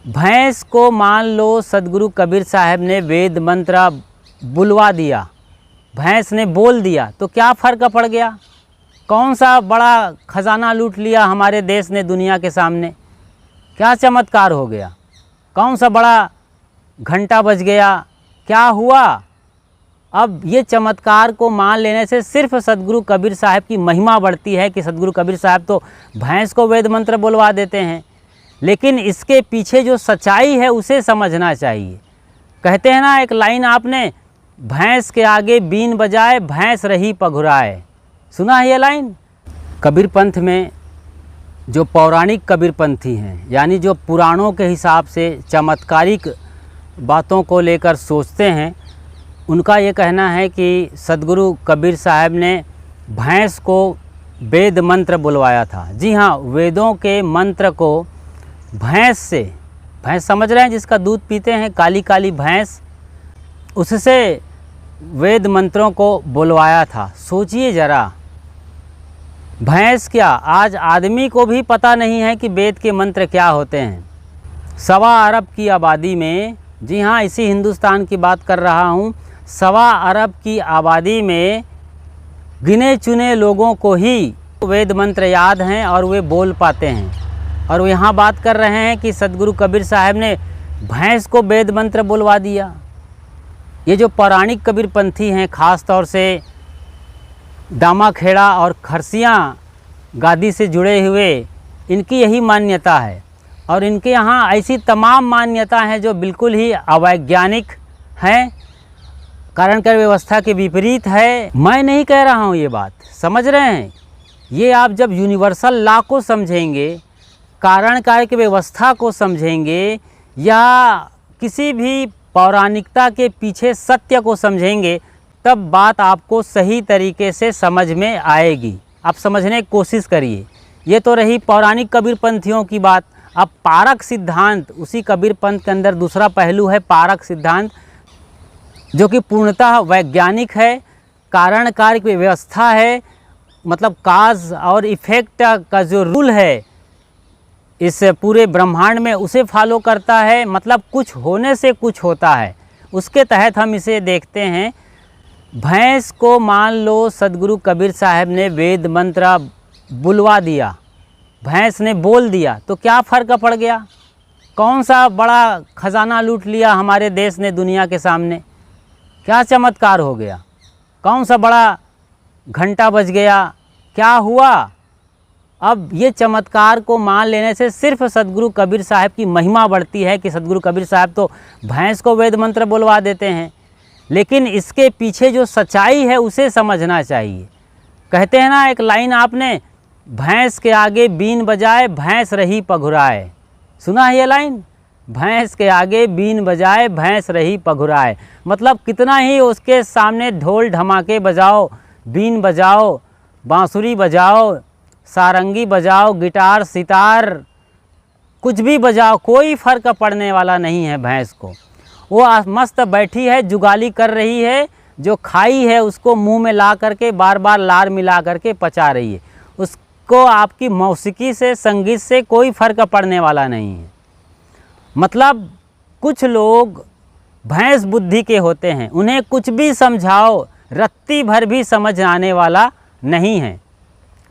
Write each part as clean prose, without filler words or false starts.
भैंस को मान लो सदगुरु कबीर साहब ने वेद मंत्र बुलवा दिया, भैंस ने बोल दिया तो क्या फ़र्क पड़ गया? कौन सा बड़ा खजाना लूट लिया हमारे देश ने दुनिया के सामने? क्या चमत्कार हो गया? कौन सा बड़ा घंटा बज गया? क्या हुआ? अब ये चमत्कार को मान लेने से सिर्फ सदगुरु कबीर साहब की महिमा बढ़ती है कि सदगुरु कबीर साहब तो भैंस को वेद मंत्र बुलवा देते हैं, लेकिन इसके पीछे जो सच्चाई है उसे समझना चाहिए। कहते हैं ना एक लाइन आपने, भैंस के आगे बीन बजाए भैंस रही पघुराए, सुना है ये लाइन? कबीर पंथ में जो पौराणिक कबीरपंथी हैं, यानी जो पुराणों के हिसाब से चमत्कारिक बातों को लेकर सोचते हैं, उनका ये कहना है कि सदगुरु कबीर साहब ने भैंस को वेद मंत्र बुलवाया था। जी हाँ, वेदों के मंत्र को भैंस से, भैंस समझ रहे हैं जिसका दूध पीते हैं, काली काली भैंस, उससे वेद मंत्रों को बुलवाया था। सोचिए ज़रा, भैंस क्या, आज आदमी को भी पता नहीं है कि वेद के मंत्र क्या होते हैं। 1.25 अरब की आबादी में, जी हाँ इसी हिंदुस्तान की बात कर रहा हूँ, 1.25 अरब की आबादी में गिने चुने लोगों को ही वेद मंत्र याद हैं और वे बोल पाते हैं। और वो यहाँ बात कर रहे हैं कि सदगुरु कबीर साहब ने भैंस को वेद मंत्र बुलवा दिया। ये जो पौराणिक कबीरपंथी हैं, ख़ास तौर से दामाखेड़ा और खरसियाँ गादी से जुड़े हुए, इनकी यही मान्यता है। और इनके यहाँ ऐसी तमाम मान्यता हैं जो बिल्कुल ही अवैज्ञानिक हैं, कारण कर व्यवस्था के विपरीत है। मैं नहीं कह रहा हूँ ये बात, समझ रहे हैं? ये आप जब यूनिवर्सल लॉ को समझेंगे, कारण कार्य की व्यवस्था को समझेंगे, या किसी भी पौराणिकता के पीछे सत्य को समझेंगे, तब बात आपको सही तरीके से समझ में आएगी। आप समझने की कोशिश करिए। ये तो रही पौराणिक कबीरपंथियों की बात। अब पारक सिद्धांत, उसी कबीरपंथ के अंदर दूसरा पहलू है पारक सिद्धांत, जो कि पूर्णतः वैज्ञानिक है, कारण कार्य की व्यवस्था है, मतलब काज और इफ़ेक्ट का जो रूल है इस पूरे ब्रह्मांड में उसे फॉलो करता है। मतलब कुछ होने से कुछ होता है, उसके तहत हम इसे देखते हैं। भैंस को मान लो सदगुरु कबीर साहब ने वेद मंत्र बुलवा दिया, भैंस ने बोल दिया तो क्या फ़र्क पड़ गया? कौन सा बड़ा खजाना लूट लिया हमारे देश ने दुनिया के सामने? क्या चमत्कार हो गया? कौन सा बड़ा घंटा बज गया? क्या हुआ? अब ये चमत्कार को मान लेने से सिर्फ सदगुरु कबीर साहब की महिमा बढ़ती है कि सदगुरु कबीर साहब तो भैंस को वेद मंत्र बुलवा देते हैं, लेकिन इसके पीछे जो सच्चाई है उसे समझना चाहिए। कहते हैं ना एक लाइन आपने, भैंस के आगे बीन बजाए भैंस रही पघुराए, सुना है ये लाइन? भैंस के आगे बीन बजाए भैंस रही पघुराए, मतलब कितना ही उसके सामने ढोल ढमाके बजाओ, बीन बजाओ, बांसुरी बजाओ, सारंगी बजाओ, गिटार सितार कुछ भी बजाओ, कोई फ़र्क पड़ने वाला नहीं है भैंस को। वो मस्त बैठी है, जुगाली कर रही है, जो खाई है उसको मुंह में ला करके बार बार लार मिला करके पचा रही है। उसको आपकी मौसीकी से, संगीत से कोई फ़र्क पड़ने वाला नहीं है। मतलब कुछ लोग भैंस बुद्धि के होते हैं, उन्हें कुछ भी समझाओ रत्ती भर भी समझ आने वाला नहीं है।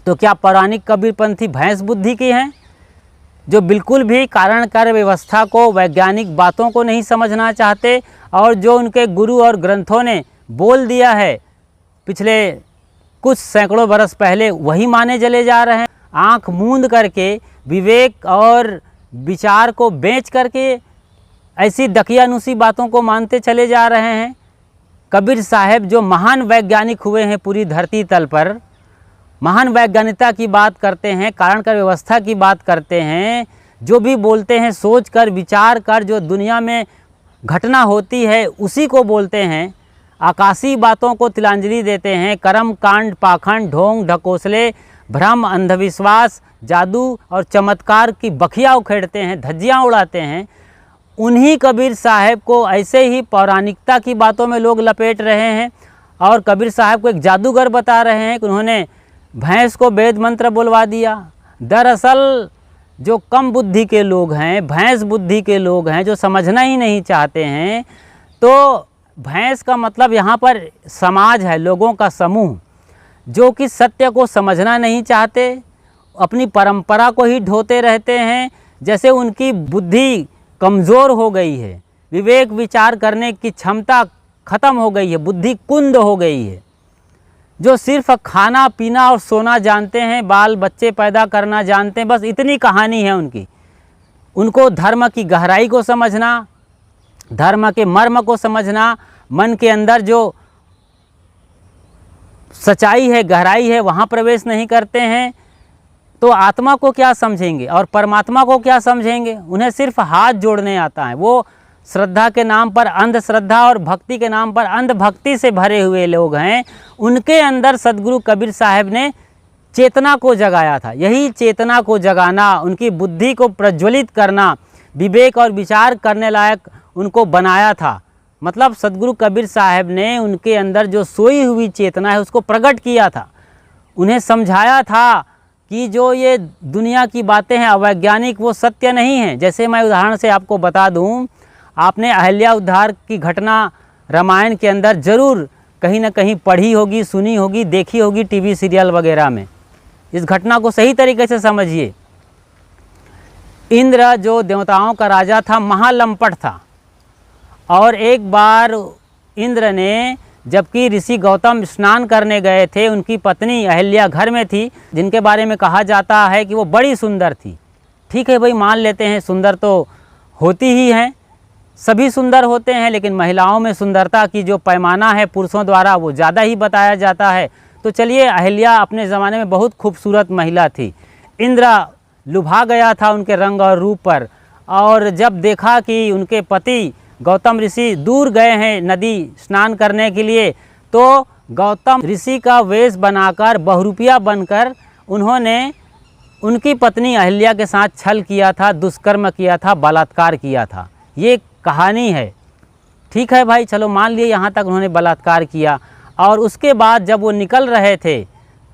तो क्या पौराणिक कबीरपंथी भैंस बुद्धि के हैं, जो बिल्कुल भी कारण कार्य व्यवस्था को, वैज्ञानिक बातों को नहीं समझना चाहते, और जो उनके गुरु और ग्रंथों ने बोल दिया है पिछले कुछ सैकड़ों बरस पहले वही माने चले जा रहे हैं? आँख मूंद करके, विवेक और विचार को बेच करके ऐसी दकियानुसी बातों को मानते चले जा रहे हैं। कबीर साहब जो महान वैज्ञानिक हुए हैं पूरी धरती तल पर, महान वैज्ञानिकता की बात करते हैं, कारण कर व्यवस्था की बात करते हैं, जो भी बोलते हैं सोच कर विचार कर, जो दुनिया में घटना होती है उसी को बोलते हैं। आकाशीय बातों को तिलांजलि देते हैं, कर्म कांड, पाखंड, ढोंग ढकोसले, भ्रम, अंधविश्वास, जादू और चमत्कार की बखिया उखेड़ते हैं, धज्जियाँ उड़ाते हैं। उन्हीं कबीर साहब को ऐसे ही पौराणिकता की बातों में लोग लपेट रहे हैं और कबीर साहब को एक जादूगर बता रहे हैं कि उन्होंने भैंस को वेद मंत्र बुलवा दिया। दरअसल जो कम बुद्धि के लोग हैं, भैंस बुद्धि के लोग हैं, जो समझना ही नहीं चाहते हैं, तो भैंस का मतलब यहाँ पर समाज है, लोगों का समूह, जो कि सत्य को समझना नहीं चाहते, अपनी परंपरा को ही ढोते रहते हैं। जैसे उनकी बुद्धि कमज़ोर हो गई है, विवेक विचार करने की क्षमता ख़त्म हो गई है, बुद्धि कुंद हो गई है। जो सिर्फ खाना पीना और सोना जानते हैं, बाल बच्चे पैदा करना जानते हैं, बस इतनी कहानी है उनकी। उनको धर्म की गहराई को समझना, धर्म के मर्म को समझना, मन के अंदर जो सच्चाई है, गहराई है, वहाँ प्रवेश नहीं करते हैं, तो आत्मा को क्या समझेंगे और परमात्मा को क्या समझेंगे। उन्हें सिर्फ हाथ जोड़ने आता है। वो श्रद्धा के नाम पर अंधश्रद्धा और भक्ति के नाम पर अंधभक्ति से भरे हुए लोग हैं। उनके अंदर सदगुरु कबीर साहब ने चेतना को जगाया था। यही चेतना को जगाना, उनकी बुद्धि को प्रज्वलित करना, विवेक और विचार करने लायक उनको बनाया था। मतलब सदगुरु कबीर साहब ने उनके अंदर जो सोई हुई चेतना है उसको प्रकट किया था। उन्हें समझाया था कि जो ये दुनिया की बातें हैं अवैज्ञानिक, वो सत्य नहीं है। जैसे मैं उदाहरण से आपको बता दूं, आपने अहिल्या उद्धार की घटना रामायण के अंदर ज़रूर कहीं ना कहीं पढ़ी होगी, सुनी होगी, देखी होगी टीवी सीरियल वगैरह में। इस घटना को सही तरीके से समझिए। इंद्र जो देवताओं का राजा था, महालंपट था, और एक बार इंद्र ने, जबकि ऋषि गौतम स्नान करने गए थे, उनकी पत्नी अहिल्या घर में थी, जिनके बारे में कहा जाता है कि वो बड़ी सुंदर थी। ठीक है भाई, मान लेते हैं सुंदर तो होती ही हैं, सभी सुंदर होते हैं, लेकिन महिलाओं में सुंदरता की जो पैमाना है पुरुषों द्वारा वो ज़्यादा ही बताया जाता है। तो चलिए, अहिल्या अपने ज़माने में बहुत खूबसूरत महिला थी। इंद्र लुभा गया था उनके रंग और रूप पर, और जब देखा कि उनके पति गौतम ऋषि दूर गए हैं नदी स्नान करने के लिए, तो गौतम ऋषि का वेश बनाकर, बहुरूपिया बनकर उन्होंने उनकी पत्नी अहिल्या के साथ छल किया था, दुष्कर्म किया था, बलात्कार किया था। ये कहानी है। ठीक है भाई, चलो मान लिए यहाँ तक उन्होंने बलात्कार किया। और उसके बाद जब वो निकल रहे थे,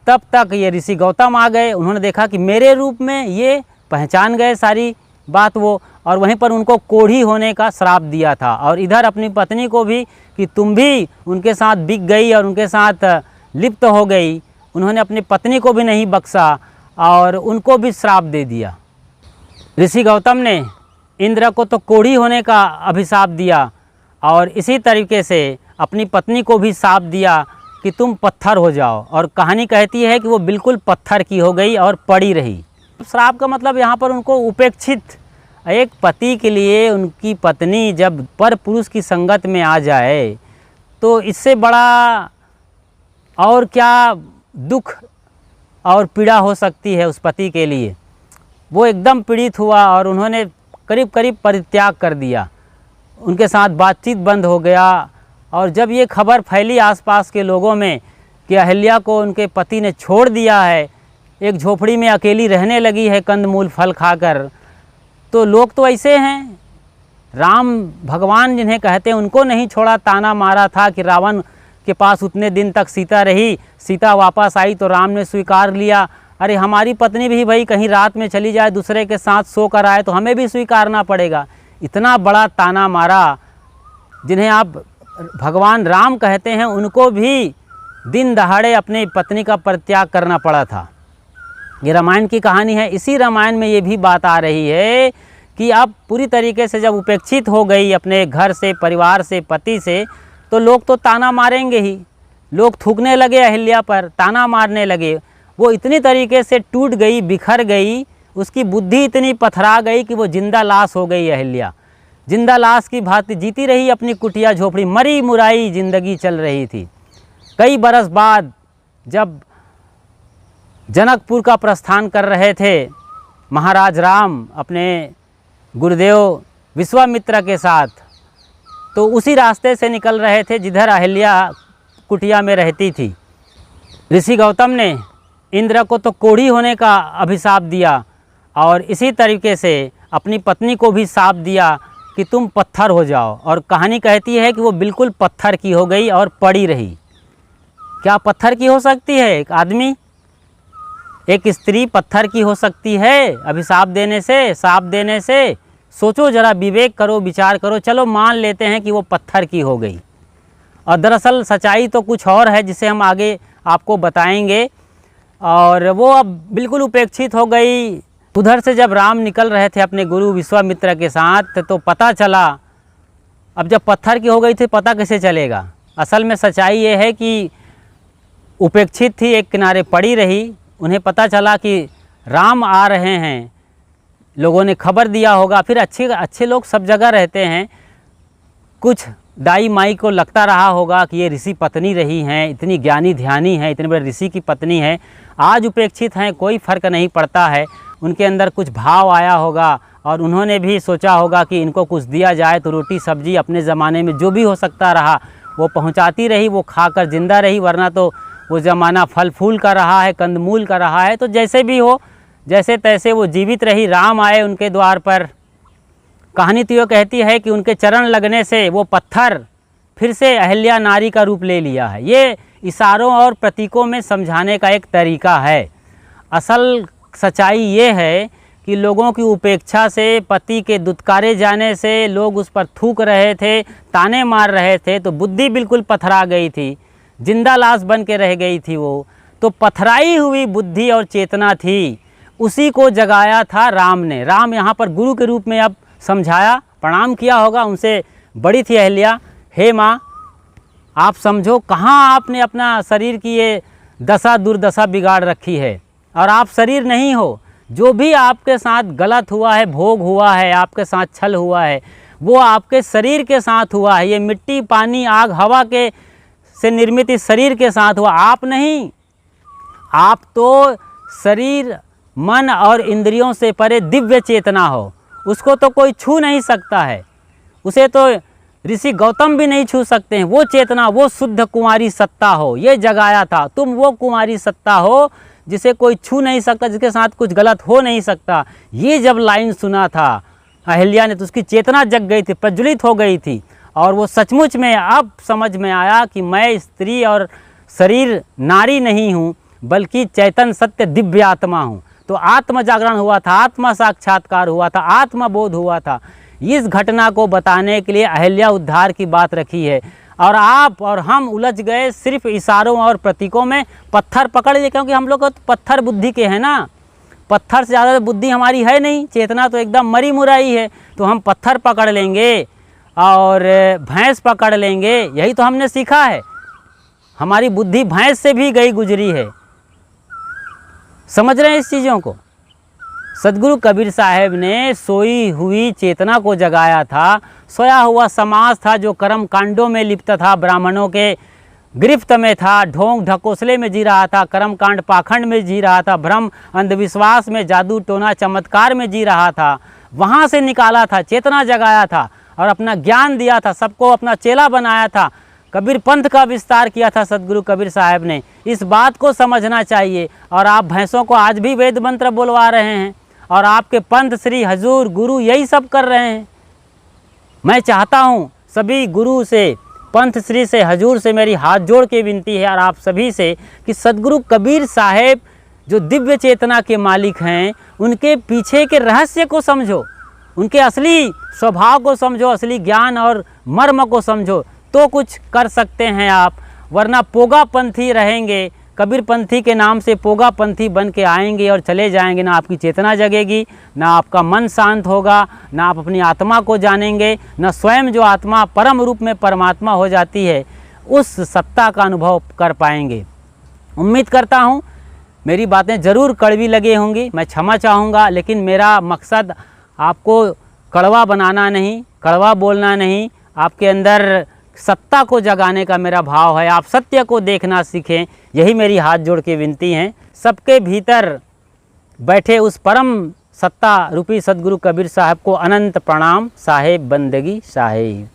तब तक ये ऋषि गौतम आ गए। उन्होंने देखा कि मेरे रूप में, ये पहचान गए सारी बात वो, और वहीं पर उनको कोढ़ी होने का श्राप दिया था। और इधर अपनी पत्नी को भी कि तुम भी उनके साथ बिक गई और उनके साथ लिप्त हो गई। उन्होंने अपनी पत्नी को भी नहीं बख्शा और उनको भी श्राप दे दिया। ऋषि गौतम ने इंद्र को तो कोढ़ी होने का अभिशाप दिया, और इसी तरीके से अपनी पत्नी को भी शाप दिया कि तुम पत्थर हो जाओ। और कहानी कहती है कि वो बिल्कुल पत्थर की हो गई और पड़ी रही। श्राप का मतलब यहाँ पर उनको उपेक्षित, एक पति के लिए उनकी पत्नी जब पर पुरुष की संगत में आ जाए, तो इससे बड़ा और क्या दुख और पीड़ा हो सकती है उस पति के लिए। वो एकदम पीड़ित हुआ और उन्होंने करीब करीब परित्याग कर दिया, उनके साथ बातचीत बंद हो गया। और जब ये खबर फैली आसपास के लोगों में कि अहिल्या को उनके पति ने छोड़ दिया है, एक झोपड़ी में अकेली रहने लगी है कंदमूल फल खाकर, तो लोग तो ऐसे हैं, राम भगवान जिन्हें कहते हैं उनको नहीं छोड़ा, ताना मारा था कि रावण के पास उतने दिन तक सीता रही, सीता वापस आई तो राम ने स्वीकार लिया। अरे हमारी पत्नी भी भाई कहीं रात में चली जाए, दूसरे के साथ सो कर आए तो हमें भी स्वीकारना पड़ेगा। इतना बड़ा ताना मारा। जिन्हें आप भगवान राम कहते हैं, उनको भी दिन दहाड़े अपनी पत्नी का परित्याग करना पड़ा था। ये रामायण की कहानी है। इसी रामायण में ये भी बात आ रही है कि अब पूरी तरीके से जब उपेक्षित हो गई अपने घर से, परिवार से, पति से, तो लोग तो ताना मारेंगे ही। लोग थूकने लगे अहिल्या पर, ताना मारने लगे। वो इतनी तरीके से टूट गई, बिखर गई, उसकी बुद्धि इतनी पथरा गई कि वो जिंदा लाश हो गई। अहिल्या जिंदा लाश की भांति जीती रही अपनी कुटिया झोपड़ी, मरी मुराई जिंदगी चल रही थी। कई बरस बाद जब जनकपुर का प्रस्थान कर रहे थे महाराज राम अपने गुरुदेव विश्वामित्र के साथ, तो उसी रास्ते से निकल रहे थे जिधर अहिल्या कुटिया में रहती थी। ऋषि गौतम ने इंद्र को तो कोढ़ी होने का अभिशाप दिया, और इसी तरीके से अपनी पत्नी को भी शाप दिया कि तुम पत्थर हो जाओ। और कहानी कहती है कि वो बिल्कुल पत्थर की हो गई और पड़ी रही। क्या पत्थर की हो सकती है एक आदमी? एक स्त्री पत्थर की हो सकती है अभिशाप देने से, शाप देने से? सोचो ज़रा, विवेक करो, विचार करो। चलो मान लेते हैं कि वो पत्थर की हो गई, और दरअसल सच्चाई तो कुछ और है जिसे हम आगे आपको बताएंगे। और वो अब बिल्कुल उपेक्षित हो गई। उधर से जब राम निकल रहे थे अपने गुरु विश्वामित्र के साथ, तो पता चला, अब जब पत्थर की हो गई थी पता कैसे चलेगा? असल में सच्चाई ये है कि उपेक्षित थी, एक किनारे पड़ी रही। उन्हें पता चला कि राम आ रहे हैं, लोगों ने खबर दिया होगा। फिर अच्छे लोग सब जगह रहते हैं। कुछ दाई माई को लगता रहा होगा कि ये ऋषि पत्नी रही हैं, इतनी ज्ञानी ध्यानी है, इतने बड़े ऋषि की पत्नी है, आज उपेक्षित हैं, कोई फ़र्क नहीं पड़ता है। उनके अंदर कुछ भाव आया होगा और उन्होंने भी सोचा होगा कि इनको कुछ दिया जाए। तो रोटी सब्जी अपने ज़माने में जो भी हो सकता रहा वो पहुंचाती रही, वो खाकर जिंदा रही, वरना तो वो ज़माना फल फूल का रहा है, कंदमूल का रहा है। तो जैसे भी हो, जैसे तैसे वो जीवित रही। राम आए उनके द्वार पर। कहानी तो ये कहती है कि उनके चरण लगने से वो पत्थर फिर से अहिल्या नारी का रूप ले लिया है। ये इशारों और प्रतीकों में समझाने का एक तरीका है। असल सच्चाई ये है कि लोगों की उपेक्षा से, पति के दुत्कारे जाने से लोग उस पर थूक रहे थे, ताने मार रहे थे, तो बुद्धि बिल्कुल पथरा गई थी, जिंदा लाश बन के रह गई थी वो। तो पथराई हुई बुद्धि और चेतना थी, उसी को जगाया था राम ने। राम यहाँ पर गुरु के रूप में अब समझाया, प्रणाम किया होगा। उनसे बड़ी थी अहिल्या। हे माँ, आप समझो कहाँ आपने अपना शरीर की ये दशा दुर्दशा बिगाड़ रखी है। और आप शरीर नहीं हो, जो भी आपके साथ गलत हुआ है, भोग हुआ है, आपके साथ छल हुआ है, वो आपके शरीर के साथ हुआ है। ये मिट्टी, पानी, आग, हवा के से निर्मित इस शरीर के साथ हुआ, आप नहीं। आप तो शरीर, मन और इंद्रियों से परे दिव्य चेतना हो। उसको तो कोई छू नहीं सकता है, उसे तो ऋषि गौतम भी नहीं छू सकते हैं। वो चेतना, वो शुद्ध कुंवारी सत्ता हो, ये जगाया था। तुम वो कुंवारी सत्ता हो जिसे कोई छू नहीं सकता, जिसके साथ कुछ गलत हो नहीं सकता। ये जब लाइन सुना था अहिल्या ने, तो उसकी चेतना जग गई थी, प्रज्वलित हो गई थी। और वो सचमुच में अब समझ में आया कि मैं स्त्री और शरीर नारी नहीं हूँ, बल्कि चैतन्य सत्य दिव्य आत्मा हूँ। तो आत्म जागरण हुआ था, आत्मा साक्षात्कार हुआ था, आत्मबोध हुआ था। इस घटना को बताने के लिए अहिल्या उद्धार की बात रखी है। और आप और हम उलझ गए सिर्फ इशारों और प्रतीकों में। पत्थर पकड़ लिए, क्योंकि हम लोग तो पत्थर बुद्धि के हैं ना, पत्थर से ज़्यादा बुद्धि हमारी है नहीं, चेतना तो एकदम मरी मुराई है। तो हम पत्थर पकड़ लेंगे और भैंस पकड़ लेंगे, यही तो हमने सीखा है। हमारी बुद्धि भैंस से भी गई गुजरी है। समझ रहे हैं इस चीज़ों को? सदगुरु कबीर साहब ने सोई हुई चेतना को जगाया था। सोया हुआ समाज था जो कर्म कांडों में लिप्त था, ब्राह्मणों के गिरफ्त में था, ढोंग ढकोसले में जी रहा था, कर्म कांड पाखंड में जी रहा था, भ्रम अंधविश्वास में, जादू टोना चमत्कार में जी रहा था। वहाँ से निकाला था, चेतना जगाया था और अपना ज्ञान दिया था, सबको अपना चेला बनाया था। कबीर पंथ का विस्तार किया था सदगुरु कबीर साहब ने। इस बात को समझना चाहिए। और आप भैंसों को आज भी वेद मंत्र बोलवा रहे हैं, और आपके पंथ श्री हजूर गुरु यही सब कर रहे हैं। मैं चाहता हूँ सभी गुरु से, पंथ श्री से, हजूर से मेरी हाथ जोड़ के विनती है, और आप सभी से, कि सदगुरु कबीर साहब जो दिव्य चेतना के मालिक हैं, उनके पीछे के रहस्य को समझो, उनके असली स्वभाव को समझो, असली ज्ञान और मर्म को समझो, तो कुछ कर सकते हैं आप। वरना पोगापंथी रहेंगे, कबीर पंथी के नाम से पोगापंथी बन के आएंगे और चले जाएंगे। ना आपकी चेतना जगेगी, ना आपका मन शांत होगा, ना आप अपनी आत्मा को जानेंगे, ना स्वयं जो आत्मा परम रूप में परमात्मा हो जाती है, उस सत्ता का अनुभव कर पाएंगे। उम्मीद करता हूँ मेरी बातें ज़रूर कड़वी लगी होंगी, मैं क्षमा चाहूँगा। लेकिन मेरा मकसद आपको कड़वा बनाना नहीं, कड़वा बोलना नहीं, आपके अंदर सत्ता को जगाने का मेरा भाव है। आप सत्य को देखना सीखें, यही मेरी हाथ जोड़ के विनती है। सबके भीतर बैठे उस परम सत्ता रूपी सदगुरु कबीर साहब को अनंत प्रणाम। साहेब बंदगी साहेब।